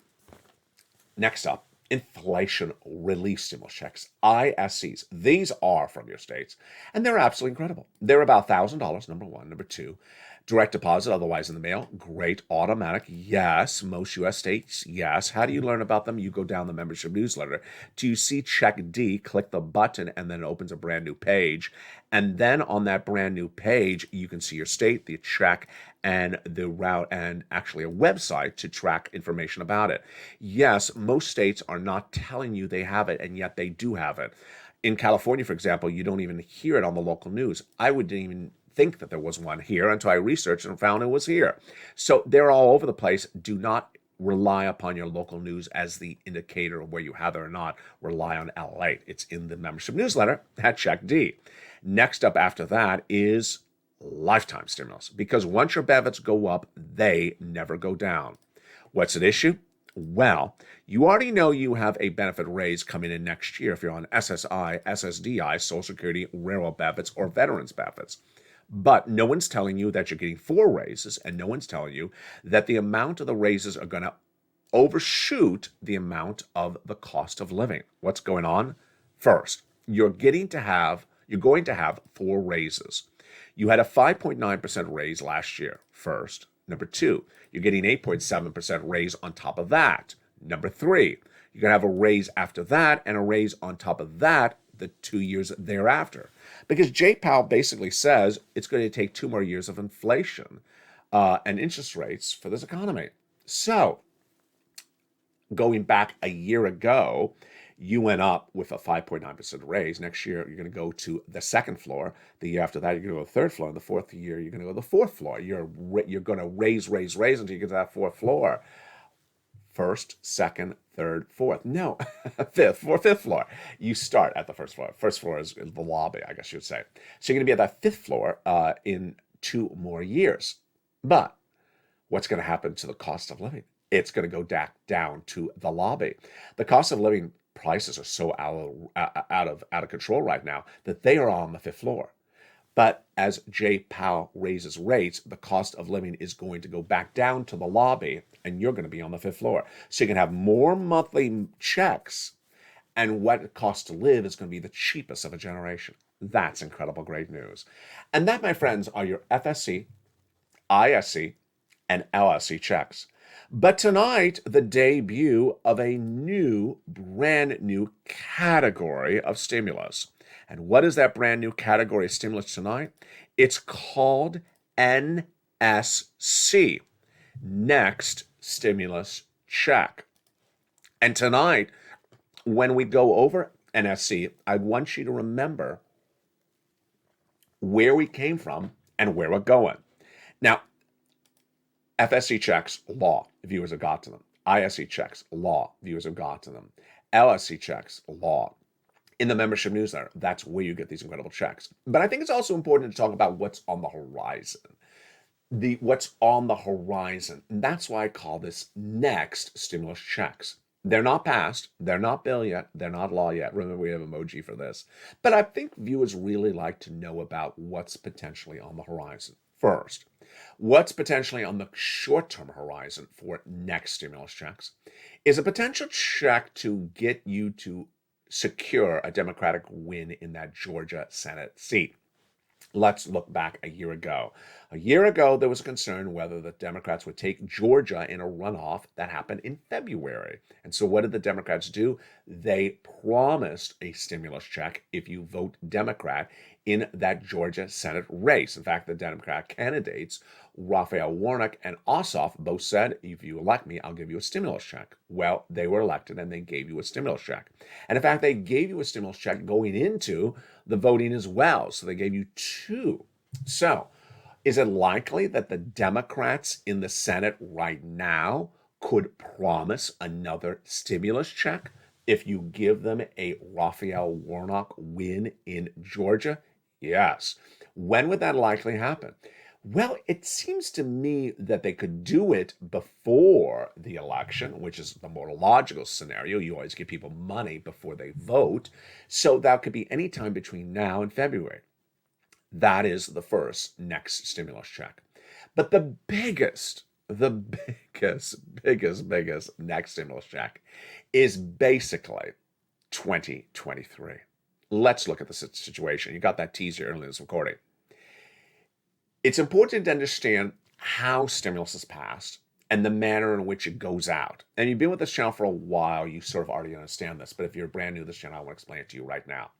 next up, inflation relief stimulus checks, ISCs. These are from your states, and they're absolutely incredible. They're about $1,000, number one. Number two, direct deposit, otherwise in the mail. Great. Automatic, yes. Most U.S. states, yes. How do you learn about them? You go down the membership newsletter. Do you see Check D? Click the button, and then it opens a brand new page. And then on that brand new page, you can see your state, the check, and the route, and actually a website to track information about it. Yes, most states are not telling you they have it, and yet they do have it. In California, for example, you don't even hear it on the local news. I wouldn't even think that there was one here until I researched and found it was here. So they're all over the place. Do not rely upon your local news as the indicator of where you have it or not. Rely on LALATE. It's in the membership newsletter at Check D. Next up after that is lifetime stimulus, because once your benefits go up, they never go down. What's at issue? Well, you already know you have a benefit raise coming in next year if you're on SSI, SSDI, Social Security, railroad benefits, or veterans benefits. But no one's telling you that you're getting 4 raises, and no one's telling you that the amount of the raises are going to overshoot the amount of the cost of living. What's going on? First, you're going to have 4 raises. You had a 5.9% raise last year, first. Number 2, you're getting 8.7% raise on top of that. Number 3, you're going to have a raise after that and a raise on top of that the 2 years thereafter. Because Jay Powell basically says it's going to take 2 more years of inflation and interest rates for this economy. So, going back a year ago, you went up with a 5.9% raise. Next year, you're going to go to the second floor. The year after that, you're going to go to the third floor. And the fourth year, you're going to go to the fourth floor. You're going to raise until you get to that fourth floor. First, second, third, fourth. No, fifth floor. You start at the first floor. First floor is the lobby, I guess you'd say. So you're going to be at that fifth floor in 2 more years. But what's going to happen to the cost of living? It's going to go down to the lobby. The cost of living prices are so out of control right now that they are on the 5th floor. But as Jay Powell raises rates, the cost of living is going to go back down to the lobby, and you're going to be on the 5th floor. So you can have more monthly checks, and what it costs to live is going to be the cheapest of a generation. That's incredible, great news. And that, my friends, are your FSC, ISC, and LSC checks. But tonight, the debut of a brand new category of stimulus. And what is that brand new category of stimulus tonight? It's called NSC, Next Stimulus Check. And tonight, when we go over NSC, I want you to remember where we came from and where we're going. Now, FSC checks, law, viewers have got to them. ISC checks, law, viewers have got to them. LSC checks, law. In the membership newsletter, that's where you get these incredible checks. But I think it's also important to talk about what's on the horizon. What's on the horizon. And that's why I call this next stimulus checks. They're not passed, they're not bill yet, they're not law yet. Remember, we have emoji for this. But I think viewers really like to know about what's potentially on the horizon. First, what's potentially on the short-term horizon for next stimulus checks is a potential check to get you to secure a Democratic win in that Georgia Senate seat. Let's look back a year ago. A year ago, there was a concern whether the Democrats would take Georgia in a runoff that happened in February. And so what did the Democrats do? They promised a stimulus check if you vote Democrat in that Georgia Senate race. In fact, the Democrat candidates, Raphael Warnock and Ossoff, both said, if you elect me, I'll give you a stimulus check. Well, they were elected and they gave you a stimulus check. And in fact, they gave you a stimulus check going into the voting as well. So they gave you two. So is it likely that the Democrats in the Senate right now could promise another stimulus check if you give them a Raphael Warnock win in Georgia? Yes. When would that likely happen? Well, it seems to me that they could do it before the election, which is the more logical scenario. You always give people money before they vote. So that could be any time between now and February. That is the first next stimulus check. But the biggest next stimulus check is basically 2023. Let's look at the situation. You got that teaser earlier in this recording. It's important to understand how stimulus is passed and the manner in which it goes out. And you've been with this channel for a while, you sort of already understand this. But if you're brand new to this channel, I want to explain it to you right now.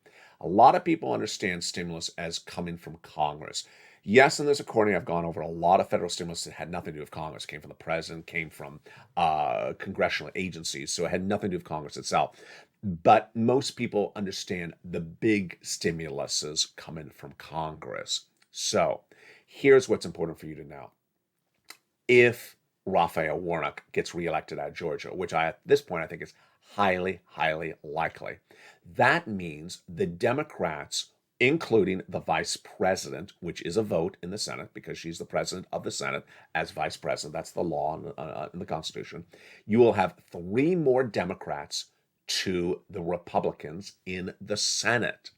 A lot of people understand stimulus as coming from Congress. Yes, in this recording, I've gone over a lot of federal stimulus that had nothing to do with Congress. It came from the president, came from congressional agencies, so it had nothing to do with Congress itself. But most people understand the big stimuluses coming from Congress. So here's what's important for you to know. If Raphael Warnock gets reelected out of Georgia, which at this point I think is highly, highly likely, that means the Democrats, including the vice president, which is a vote in the Senate because she's the president of the Senate as vice president. That's the law in the Constitution. You will have 3 more Democrats to the Republicans in the Senate.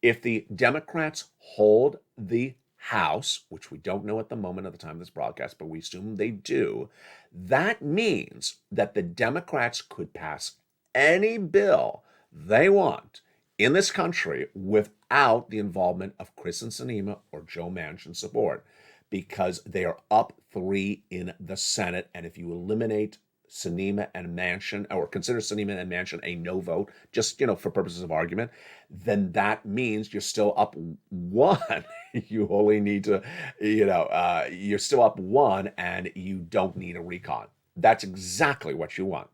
If the Democrats hold the House, which we don't know at the moment of the time of this broadcast, but we assume they do, that means that the Democrats could pass any bill they want in this country without the involvement of Kristen Sinema or Joe Manchin support, because they are up 3 in the Senate. And if you eliminate Sinema and Manchin, or consider Sinema and Manchin a no vote, just, for purposes of argument, then that means you're still up 1. You only need to, you're still up 1 and you don't need a recon. That's exactly what you want.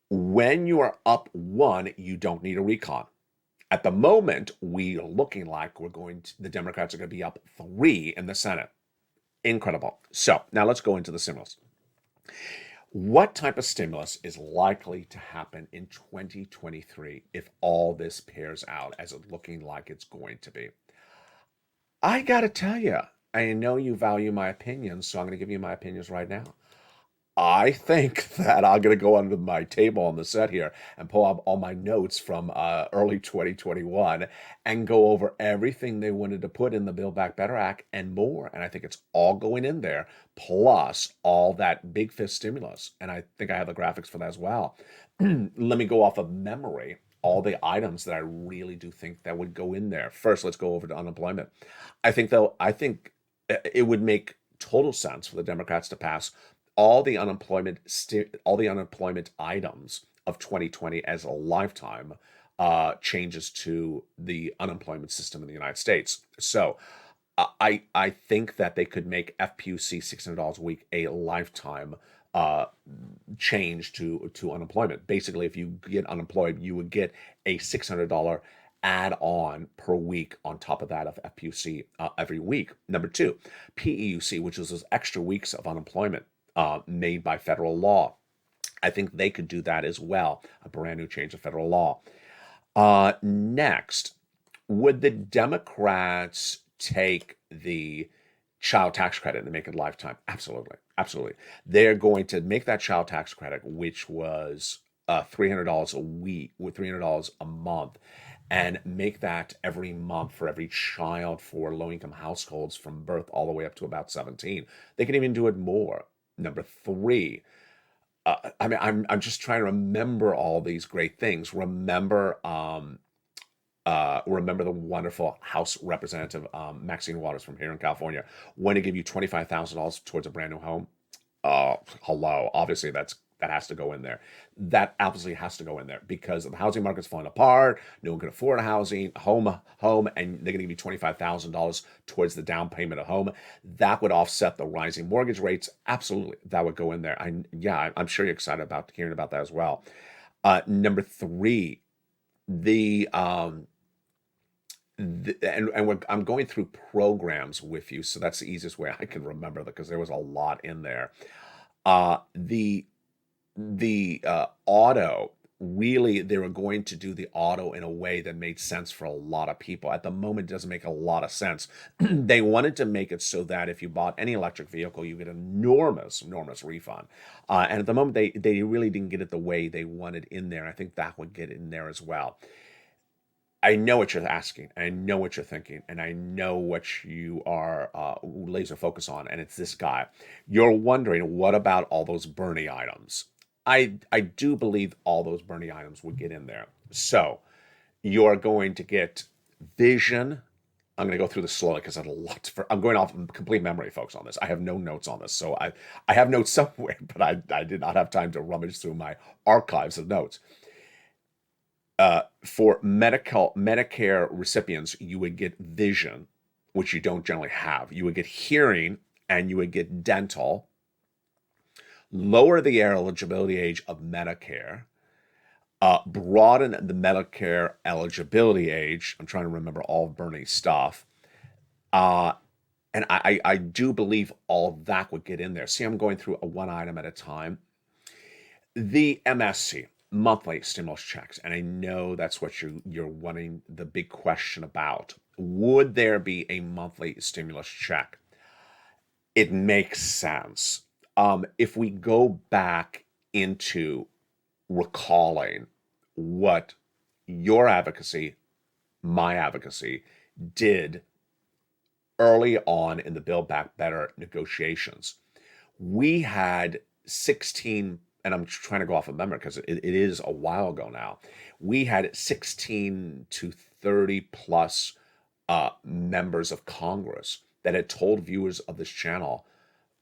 When you are up 1, you don't need a recon. At the moment, we are looking like the Democrats are going to be up 3 in the Senate. Incredible. So now let's go into the stimulus. What type of stimulus is likely to happen in 2023 if all this pairs out as it's looking like it's going to be? I got to tell you, I know you value my opinions, so I'm going to give you my opinions right now. I think that I'm going to go under my table on the set here and pull up all my notes from early 2021 and go over everything they wanted to put in the Build Back Better Act and more. And I think it's all going in there, plus all that big fifth stimulus. And I think I have the graphics for that as well. Let me go off of memory, all the items that I really do think that would go in there. First, let's go over to unemployment. I think it would make total sense for the Democrats to pass all the unemployment items of 2020 as a lifetime changes to the unemployment system in the United States. So I think that they could make FPUC $600 a week a lifetime change to unemployment. Basically, if you get unemployed, you would get a $600 add on per week on top of that of FPUC every week. Number two, PEUC, which is those extra weeks of unemployment made by federal law. I think they could do that as well, a brand new change of federal law. Next, would the Democrats take the child tax credit and make it lifetime? Absolutely. Absolutely. They're going to make that child tax credit, which was $300 a week, with $300 a month, and make that every month for every child for low-income households from birth all the way up to about 17. They can even do it more. Number three, I'm just trying to remember all these great things. Remember the wonderful House Representative Maxine Waters from here in California want to give you $25,000 towards a brand new home. Hello, obviously that has to go in there. That absolutely has to go in there because the housing market's falling apart. No one can afford a home, and they're going to give you $25,000 towards the down payment of home. That would offset the rising mortgage rates. Absolutely, that would go in there. I'm sure you're excited about hearing about that as well. Number three, I'm going through programs with you, so that's the easiest way I can remember that because there was a lot in there. The auto, really, they were going to do the auto in a way that made sense for a lot of people. At the moment, it doesn't make a lot of sense. They wanted to make it so that if you bought any electric vehicle, you get an enormous refund. And at the moment, they really didn't get it the way they wanted in there. I think that would get in there as well. I know what you're asking, I know what you're thinking, and I know what you are laser focused on, and it's this guy. You're wondering, what about all those Bernie items? I do believe all those Bernie items would get in there. So you're going to get vision. I'm going to go through this slowly because I have a lot. I'm going off complete memory, folks, on this. I have no notes on this, so I have notes somewhere, but I did not have time to rummage through my archives of notes. For Medicare recipients, you would get vision, which you don't generally have. You would get hearing, and you would get dental. Lower the eligibility age of Medicare. Broaden the Medicare eligibility age. I'm trying to remember all of Bernie's stuff. And I do believe all that would get in there. See, I'm going through one item at a time. The MSC, monthly stimulus checks, and I know that's what you're wanting the big question about. Would there be a monthly stimulus check? It makes sense. If we go back into recalling what your advocacy, my advocacy, did early on in the Build Back Better negotiations, we had 16, and I'm trying to go off of memory because it is a while ago now, we had 16 to 30 plus members of Congress that had told viewers of this channel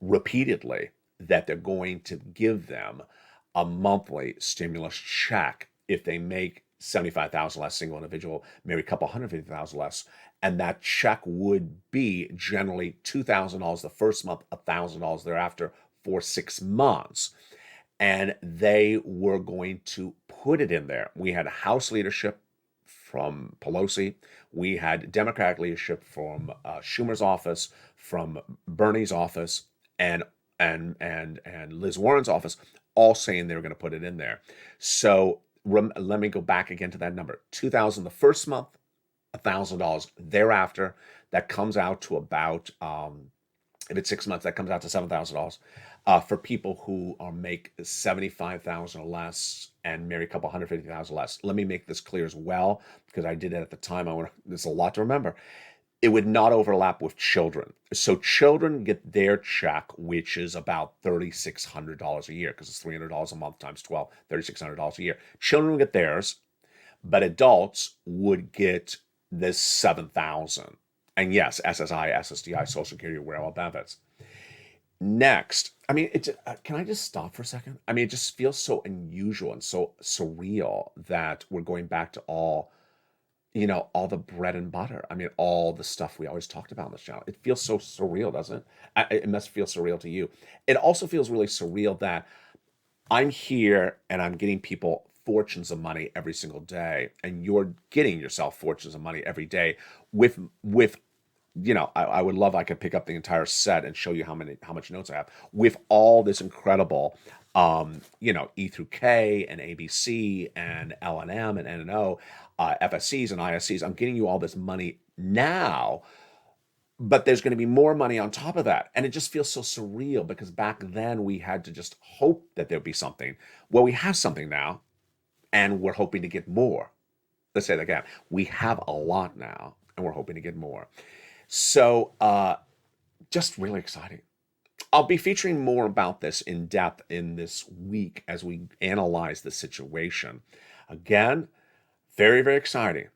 repeatedly that they're going to give them a monthly stimulus check if they make 75,000 less, single individual, maybe a couple 150,000 less, and that check would be generally $2,000 the first month, $1,000 thereafter for 6 months. And they were going to put it in there. We had House leadership from Pelosi. We had Democratic leadership from Schumer's office, from Bernie's office, and Liz Warren's office, all saying they were going to put it in there. So let me go back again to that number: $2,000 the first month, $1,000 thereafter. That comes out to about, if it's 6 months, that comes out to $7,000. For people who make 75,000 or less and marry a couple 150,000 less. Let me make this clear as well, because I did it at the time. There's a lot to remember. It would not overlap with children. So children get their check, which is about $3,600 a year, because it's $300 a month times 12, $3,600 a year. Children would get theirs, but adults would get this $7,000. And yes, SSI, SSDI, Social Security, wearable benefits. Next, can I just stop for a second? It just feels so unusual and so surreal that we're going back to all the bread and butter. All the stuff we always talked about on this channel. It feels so surreal, doesn't it? It must feel surreal to you. It also feels really surreal that I'm here and I'm getting people fortunes of money every single day, and you're getting yourself fortunes of money every day with I would love, I could pick up the entire set and show you how much notes I have with all this incredible E through K and ABC and L&M and N&O, FSCs and ISCs. I'm getting you all this money now, but there's going to be more money on top of that. And it just feels so surreal because back then we had to just hope that there'd be something. Well, we have something now, and we're hoping to get more. Let's say that again. We have a lot now, and we're hoping to get more. So just really exciting. I'll be featuring more about this in depth in this week as we analyze the situation. Again, very, very exciting.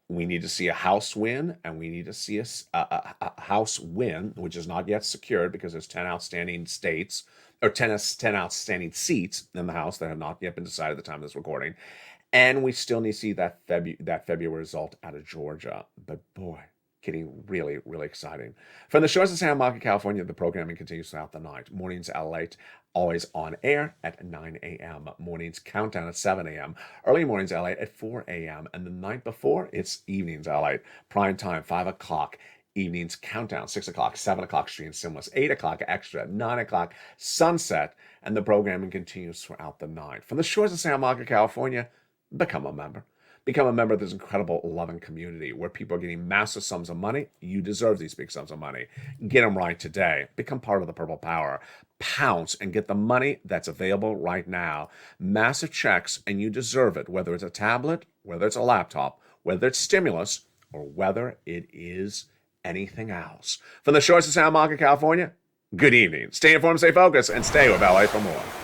We need to see a House win, and we need to see a House win, which is not yet secured because there's 10 outstanding states, or 10 outstanding seats in the House that have not yet been decided at the time of this recording. And we still need to see that February result out of Georgia. But boy, getting really, really exciting. From the shores of San Marco, California, the programming continues throughout the night. Mornings LALATE, always on air at 9 a.m. Mornings countdown at 7 a.m. Early mornings LALATE at 4 a.m. And the night before, it's evenings LALATE. Prime time, 5 o'clock. Evenings countdown, 6 o'clock, 7 o'clock, Stream Stimulus, 8 o'clock, Extra, 9 o'clock, Sunset. And the programming continues throughout the night. From the shores of San Marco, California, become a member. Become a member of this incredible, loving community where people are getting massive sums of money. You deserve these big sums of money. Get them right today. Become part of the Purple Power. Pounce and get the money that's available right now. Massive checks, and you deserve it, whether it's a tablet, whether it's a laptop, whether it's stimulus, or whether it is anything else. From the shores of San Marco, California, good evening. Stay informed, stay focused, and stay with LA for more.